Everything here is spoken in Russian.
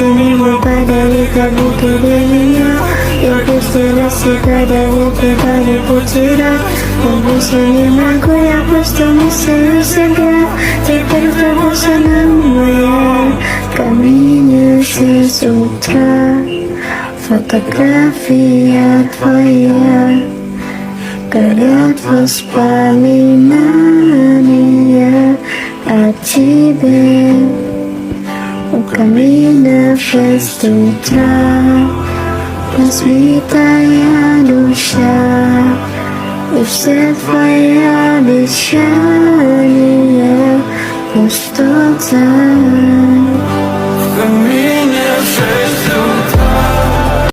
Tenemos подарить обиды меня. Я просто рассекаю, выпиваю вечера. Я больше не могу, я просто мусорю себя. Теперь твоя жена моя. Камень с утра. Фотография твоя. Горят воспоминания о тебе. У камина в 6 утра. Разбитая душа. И все твои обещания пустота.